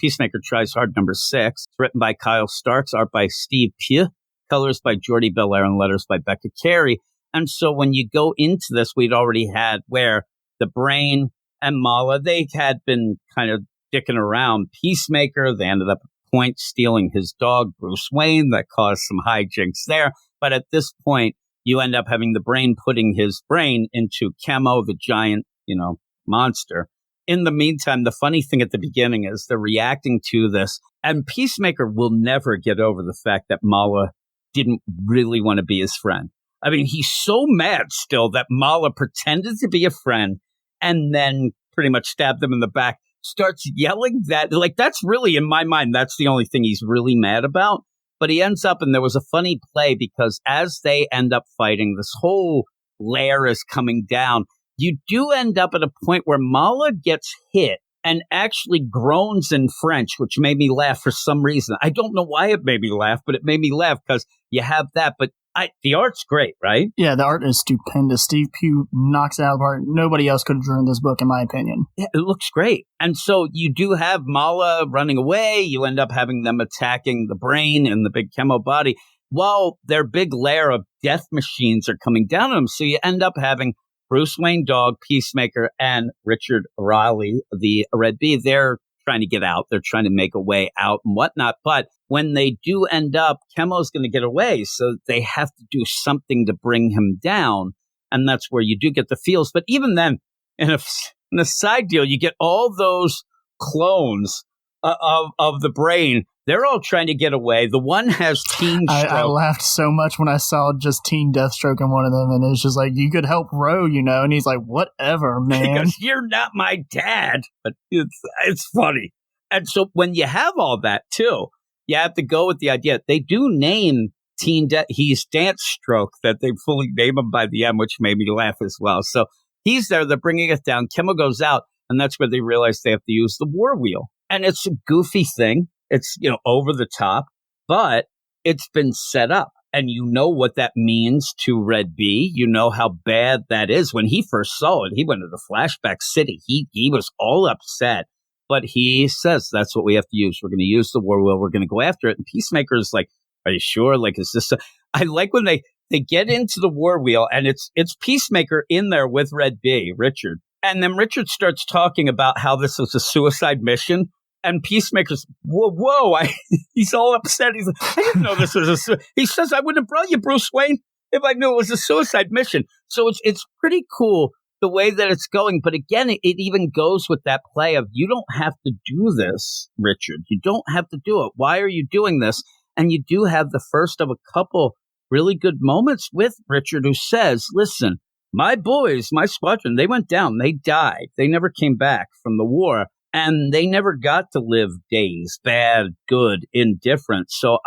Peacemaker Tries Hard #6. It's written by Kyle Starks, art by Steve Pugh, colors by Jordi Belair, and letters by Becca Carey. And so when you go into this, we'd already had where the Brain and Mala, they had been kind of dicking around. Peacemaker, they ended up at point stealing his dog, Bruce Wayne. That caused some hijinks there. But at this point, you end up having the Brain putting his brain into Chemo, the giant, monster. In the meantime, the funny thing at the beginning is they're reacting to this, and Peacemaker will never get over the fact that Mala didn't really want to be his friend. I mean, he's so mad still that Mala pretended to be a friend and then pretty much stabbed him in the back, starts yelling that, like, that's really, in my mind, that's the only thing he's really mad about. But he ends up, and there was a funny play because as they end up fighting, this whole lair is coming down. You do end up at a point where Mala gets hit and actually groans in French, which made me laugh for some reason. I don't know why it made me laugh, but it made me laugh because you have that. But the art's great, right? Yeah, the art is stupendous. Steve Pugh knocks it out of the park. Nobody else could have drawn this book, in my opinion. Yeah, it looks great. And so you do have Mala running away. You end up having them attacking the Brain and the big Chemo body while their big lair of death machines are coming down on them. So you end up having Bruce Wayne Dog, Peacemaker, and Richard Riley, the Red Bee. They're trying to get out. They're trying to make a way out and whatnot. But when they do end up, Chemo's going to get away. So they have to do something to bring him down. And that's where you do get the feels. But even then, in a side deal, you get all those clones of the Brain. They're all trying to get away. The one has Teen Stroke. I laughed so much when I saw just Teen Deathstroke in one of them, and it's just like, you could help Ro, and he's like, whatever, man. Because you're not my dad. But it's funny. And so when you have all that, too, you have to go with the idea. They do name he's Dance Stroke, that they fully name him by the M, which made me laugh as well. So he's there. They're bringing it down. Chemo goes out, and that's where they realize they have to use the War Wheel. And it's a goofy thing. It's, over the top, but it's been set up. And you know what that means to Red Bee. You know how bad that is. When he first saw it, he went into Flashback City. He was all upset. But he says, that's what we have to use. We're going to use the War Wheel. We're going to go after it. And Peacemaker is like, are you sure? Like, is this I like when they get into the War Wheel, and it's Peacemaker in there with Red Bee, Richard. And then Richard starts talking about how this was a suicide mission. And Peacemaker's, whoa, he's all upset. He's like, I didn't know this was he says, I wouldn't have brought you, Bruce Wayne, if I knew it was a suicide mission. So it's pretty cool the way that it's going. But again, it even goes with that play of, you don't have to do this, Richard. You don't have to do it. Why are you doing this? And you do have the first of a couple really good moments with Richard, who says, listen, my boys, my squadron, they went down. They died. They never came back from the war. And they never got to live days, bad, good, indifferent. So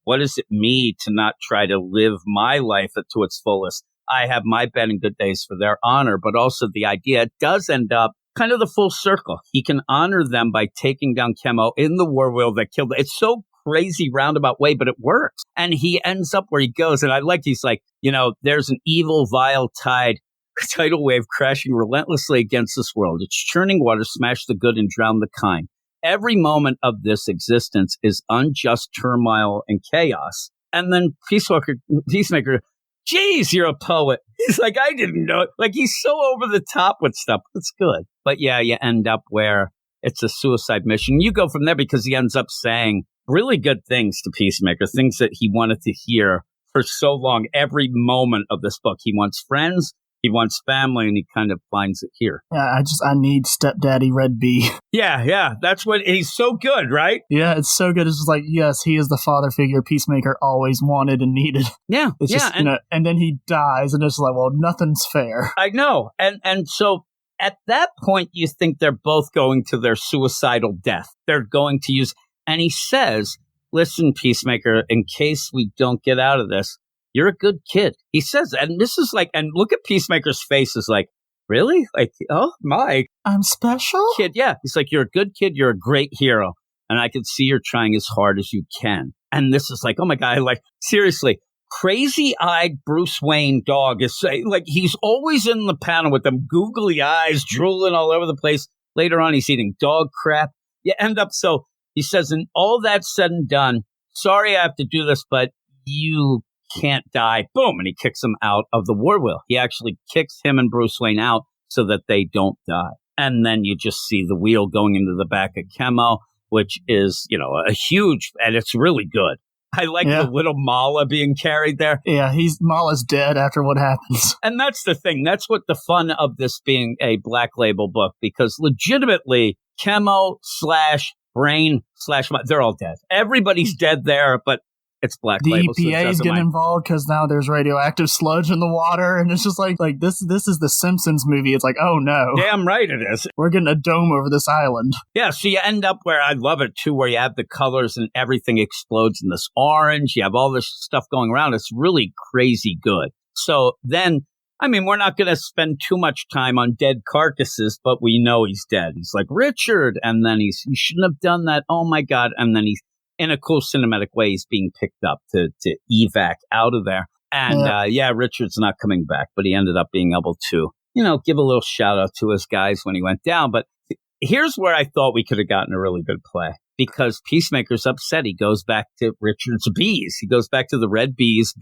what does it mean to not try to live my life to its fullest? I have my bad and good days for their honor, but also the idea it does end up kind of the full circle. He can honor them by taking down Chemo in the War Wheel that killed. It's so crazy roundabout way, but it works. And he ends up where he goes. And I like, he's like, there's an evil, vile tidal wave crashing relentlessly against this world. Its churning water smash the good and drown the kind. Every moment of this existence is unjust turmoil and chaos. And then Peacemaker, geez, you're a poet. He's like, I didn't know it. Like, he's so over the top with stuff. It's good. But yeah, you end up where it's a suicide mission. You go from there because he ends up saying really good things to Peacemaker, things that he wanted to hear for so long. Every moment of this book, he wants friends. He wants family, and he kind of finds it here. Yeah, I need stepdaddy Red Bee. Yeah, that's what, he's so good, right? Yeah, it's so good. It's just like, yes, he is the father figure Peacemaker always wanted and needed. Yeah, it's just, and then he dies, and it's like, well, nothing's fair. I know, and so at that point, you think they're both going to their suicidal death. They're going to use, and he says, listen, Peacemaker, in case we don't get out of this, you're a good kid. He says, and this is like, and look at Peacemaker's face, is like, really? Like, oh my. I'm special? Kid, yeah. He's like, you're a good kid. You're a great hero. And I can see you're trying as hard as you can. And this is like, oh my God, like, seriously, crazy-eyed Bruce Wayne Dog is saying, like, he's always in the panel with them googly eyes, drooling all over the place. Later on, he's eating dog crap. You end up, so He says, and all that's said and done, sorry I have to do this, but you can't die. Boom. And he kicks him out of the war wheel. He actually kicks him and Bruce Wayne out so that they don't die. And then you just see the wheel going into the back of Chemo, which is, a huge, and it's really good. I like the little Mala being carried there. Yeah, Mala's dead after what happens. And that's the thing. That's what the fun of this being a Black Label book, because legitimately, Chemo / Brain / they're all dead. Everybody's dead there, but it's Black Label. The EPA is getting involved because now there's radioactive sludge in the water, and it's just like this is the Simpsons movie. It's like, oh no. Damn right it is. We're getting a dome over this island. Yeah, so you end up where I love it too, where you have the colors and everything explodes in this orange. You have all this stuff going around. It's really crazy good. So then, we're not going to spend too much time on dead carcasses, but we know he's dead. He's like, Richard, and then you shouldn't have done that. Oh my God. And then he's, in a cool cinematic way, he's being picked up to evac out of there. And Richard's not coming back, but he ended up being able to, give a little shout out to his guys when he went down. But here's where I thought we could have gotten a really good play, because Peacemaker's upset. He goes back to Richard's bees. He goes back to the red bees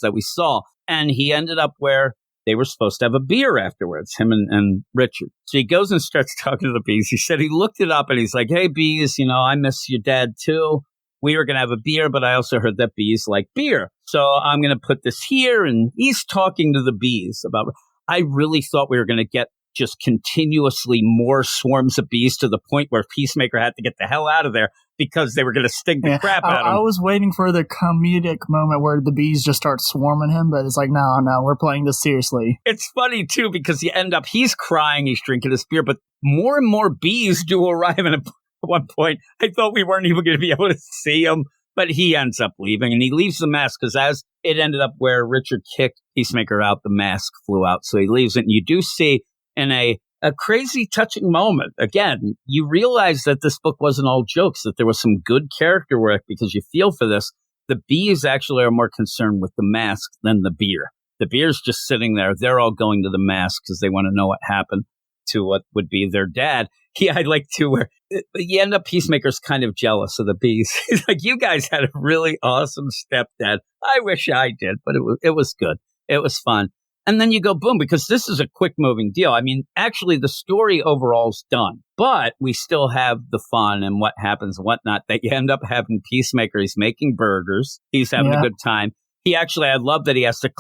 that we saw. And he ended up where they were supposed to have a beer afterwards, him and Richard. So he goes and starts talking to the bees. He said he looked it up and he's like, hey, bees, I miss your dad too. We were going to have a beer, but I also heard that bees like beer. So I'm going to put this here. And he's talking to the bees about, I really thought we were going to get just continuously more swarms of bees to the point where Peacemaker had to get the hell out of there because they were going to sting the crap out of him. I was waiting for the comedic moment where the bees just start swarming him, but it's like, no, we're playing this seriously. It's funny, too, because he's crying, he's drinking his beer, but more and more bees do arrive in at one point. I thought we weren't even going to be able to see him, but he ends up leaving, and he leaves the mask because as it ended up where Richard kicked Peacemaker out, the mask flew out, so he leaves it. And you do see in a crazy, touching moment, again, you realize that this book wasn't all jokes, that there was some good character work because you feel for this. The bees actually are more concerned with the mask than the beer. The beer's just sitting there. They're all going to the mask because they want to know what happened to what would be their dad. Yeah, I'd like to where you end up Peacemaker's kind of jealous of the bees. He's like, you guys had a really awesome stepdad. I wish I did, but it was good. It was fun. And then you go boom, because this is a quick moving deal. Actually, the story overall is done, but we still have the fun and what happens and whatnot that you end up having Peacemaker. He's making burgers. He's having a good time. He actually, I love that he has to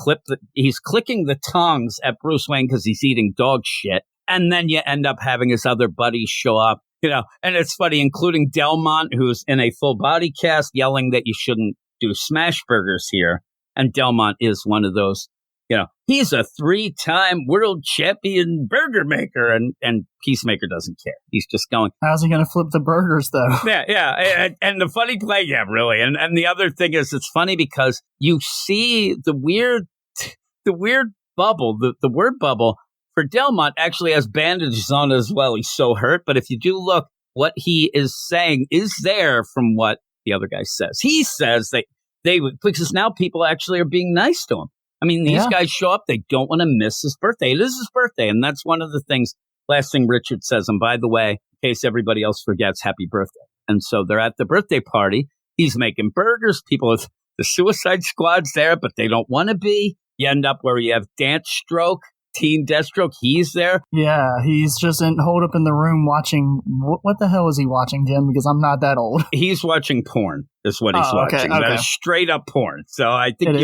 he's clicking the tongues at Bruce Wayne because he's eating dog shit. And then you end up having his other buddies show up, and it's funny, including Delmont, who's in a full body cast, yelling that you shouldn't do smash burgers here. And Delmont is one of those, he's a 3-time world champion burger maker. And Peacemaker doesn't care. He's just going, how's he going to flip the burgers, though? Yeah. And the funny play, really. And the other thing is, it's funny because you see the weird bubble, the word bubble. For Delmont, actually has bandages on as well. He's so hurt. But if you do look, what he is saying is there from what the other guy says. He says that because now people actually are being nice to him. These guys show up. They don't want to miss his birthday. It is his birthday. And that's one of the things, last thing Richard says. And by the way, in case everybody else forgets, happy birthday. And so they're at the birthday party. He's making burgers. The Suicide Squad's there, but they don't want to be. You end up where you have Dance Stroke. Teen Deathstroke, he's there. Yeah, he's just holed up in the room watching. What the hell is he watching, Jim? Because I'm not that old. He's watching porn, is what he's watching. Okay. That is straight up porn. So I think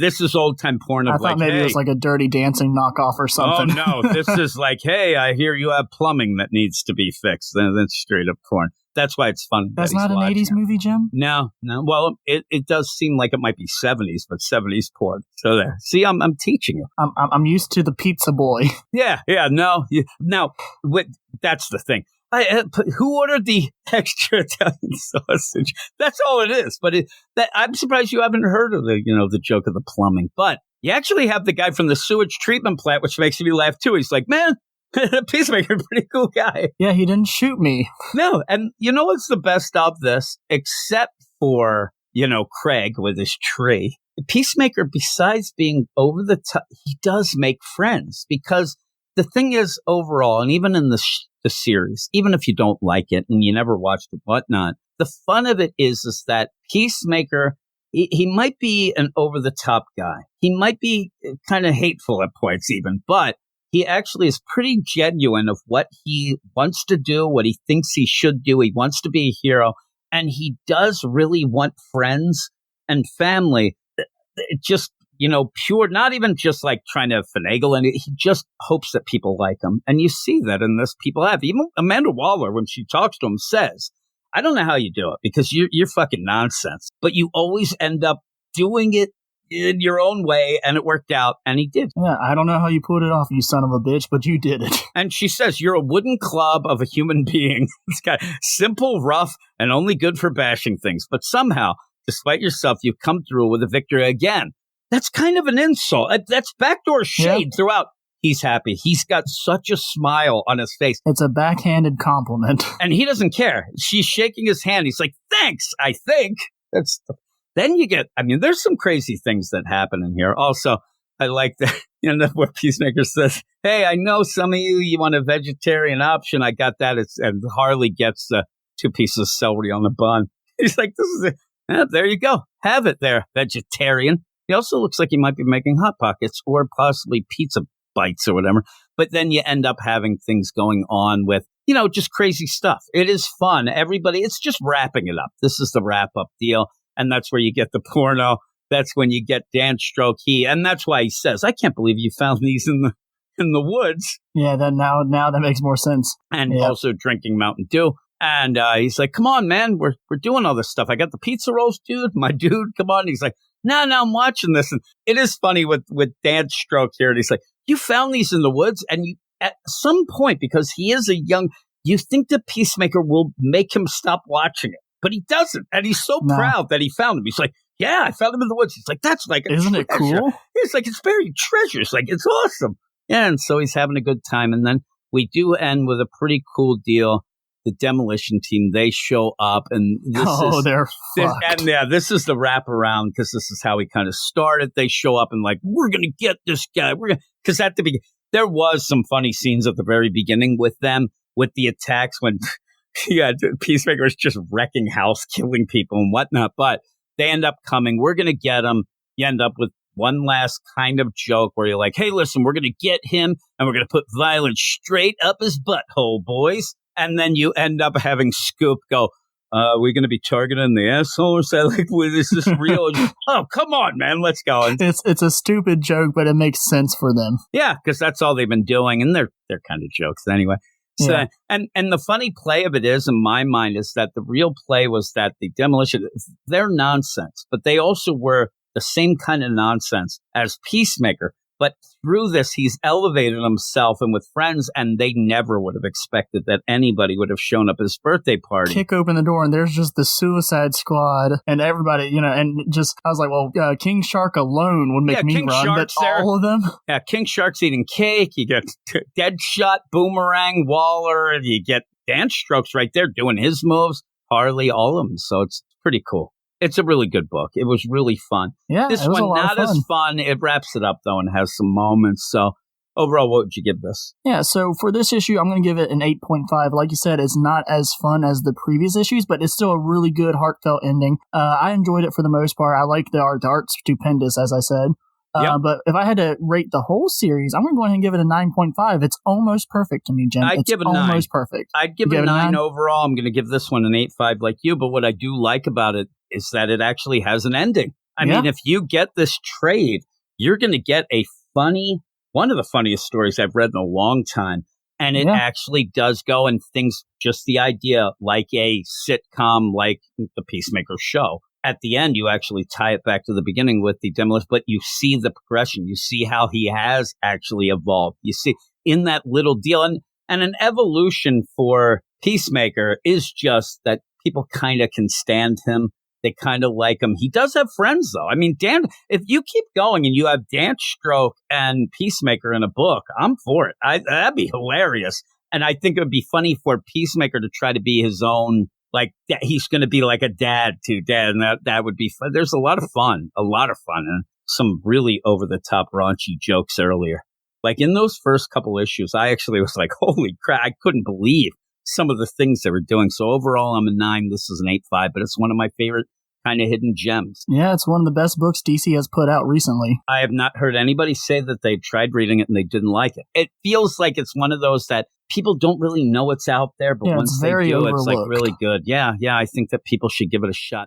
this is old time porn. I thought maybe it was like a Dirty Dancing knockoff or something. Oh, no. This is like, hey, I hear you have plumbing that needs to be fixed. Then that's straight up porn. That's why it's fun. That's not an 80s movie, Jim? No. Well, it does seem like it might be 70s, but 70s porn. So there. See, I'm teaching you. I'm used to the pizza boy. Yeah. No. That's the thing. Who ordered the extra Italian sausage? That's all it is. But I'm surprised you haven't heard of the joke of the plumbing. But you actually have the guy from the sewage treatment plant, which makes me laugh too. He's like, man, Peacemaker, pretty cool guy. Yeah, he didn't shoot me. No, and you know what's the best of this? Except for, Craig with his tree. Peacemaker, besides being over the top, he does make friends because the thing is, overall, and even in the series, even if you don't like it and you never watched it, whatnot, the fun of it is that Peacemaker, he might be an over-the-top guy. He might be kind of hateful at points even, but he actually is pretty genuine of what he wants to do, what he thinks he should do. He wants to be a hero, and he does really want friends and family. It just, pure, not even just like trying to finagle, and he just hopes that people like him. And you see that in this. People have. Even Amanda Waller, when she talks to him, says, I don't know how you do it because you're fucking nonsense, but you always end up doing it in your own way, and it worked out, and he did. Yeah, I don't know how you pulled it off, you son of a bitch, but you did it. And she says, you're a wooden club of a human being. It's got simple, rough, and only good for bashing things. But somehow, despite yourself, you've come through with a victory again. That's kind of an insult. That's backdoor shade throughout. He's happy. He's got such a smile on his face. It's a backhanded compliment. And he doesn't care. She's shaking his hand. He's like, thanks, I think. Then you get, there's some crazy things that happen in here. Also, I like that, where Peacemaker says, hey, I know some of you want a vegetarian option. I got that. And Harley gets the 2 pieces of celery on the bun. He's like, this is it. There you go. Have it there, vegetarian. He also looks like he might be making Hot Pockets or possibly pizza bites or whatever. But then you end up having things going on with, just crazy stuff. It is fun. Everybody, it's just wrapping it up. This is the wrap up deal. And that's where you get the porno. That's when you get Dan Stroke. And that's why he says, I can't believe you found these in the woods. Yeah, then now that makes more sense. And also drinking Mountain Dew. And he's like, come on, man, we're doing all this stuff. I got the pizza rolls, dude. My dude, come on. He's like, no, I'm watching this. And it is funny with Dan Stroke here. And he's like, you found these in the woods. And you, at some point, because he is you think the Peacemaker will make him stop watching it. But he doesn't. And he's so proud that he found them. He's like, yeah, I found them in the woods. He's like, that's like a Isn't treasure. It cool? It's like, it's buried treasure. It's like, it's awesome. Yeah, and so he's having a good time. And then we do end with a pretty cool deal. The demolition team, they show up. And they're fucked. And this is the wraparound because this is how he kind of started. They show up and like, we're going to get this guy. Because at the beginning, there was some funny scenes at the very beginning with them, with the attacks when... Yeah, Peacemaker is just wrecking house, killing people and whatnot. But they end up coming. We're going to get him. You end up with one last kind of joke where you're like, hey, listen, we're going to get him and we're going to put violence straight up his butthole, boys. And then you end up having Scoop go, we're going to be targeting the asshole or something. Like, is this real? Oh, come on, man. Let's go. And it's a stupid joke, but it makes sense for them. Yeah, because that's all they've been doing. And they're kind of jokes anyway. So, and the funny play of it is, in my mind, is that the real play was that the demolition, they're nonsense, but they also were the same kind of nonsense as Peacemaker. But through this, he's elevated himself and with friends, and they never would have expected that anybody would have shown up at his birthday party. Kick open the door, and there's just the Suicide Squad, and everybody, and just, I was like, well, King Shark alone would make me King run, Shark's but all of them? Yeah, King Shark's eating cake, you get Deadshot, Boomerang, Waller, you get Dan Stroke's right there doing his moves, Harley, all of them, so it's pretty cool. It's a really good book. It was really fun. Yeah, this one not as fun. It wraps it up though and has some moments. So overall, what would you give this? Yeah, so for this issue, I'm going to give it an 8.5. Like you said, it's not as fun as the previous issues, but it's still a really good, heartfelt ending. I enjoyed it for the most part. I like the art. The art's stupendous, as I said. But if I had to rate the whole series, I'm going to go ahead and give it a 9.5. It's almost perfect to me, Jim. I'd give it a 9. Almost perfect. I'd give it a 9 overall. I'm going to give this one an 8.5 like you. But what I do like about it is that it actually has an ending. I mean, if you get this trade, you're going to get one of the funniest stories I've read in a long time. And it actually does go and things, just the idea like a sitcom, like the Peacemaker show. At the end, you actually tie it back to the beginning with the demolition, but you see the progression. You see how he has actually evolved. You see in that little deal. And an evolution for Peacemaker is just that people kind of can stand him. They kind of like him. He does have friends, though. I mean, Dan, if you keep going and you have Dan Stroke and Peacemaker in a book, I'm for it. That'd be hilarious. And I think it would be funny for Peacemaker to try to be his own, like, he's going to be like a dad to dad. And that would be fun. There's a lot of fun, and some really over-the-top raunchy jokes earlier. Like in those first couple issues, I actually was like, holy crap, I couldn't believe some of the things they were doing. So overall, I'm a 9. This is an 8.5, but it's one of my favorite kind of hidden gems. Yeah, it's one of the best books DC has put out recently. I have not heard anybody say that they tried reading it and they didn't like it. It feels like it's one of those that people don't really know it's out there, but once they do, it's like really good. Yeah, I think that people should give it a shot.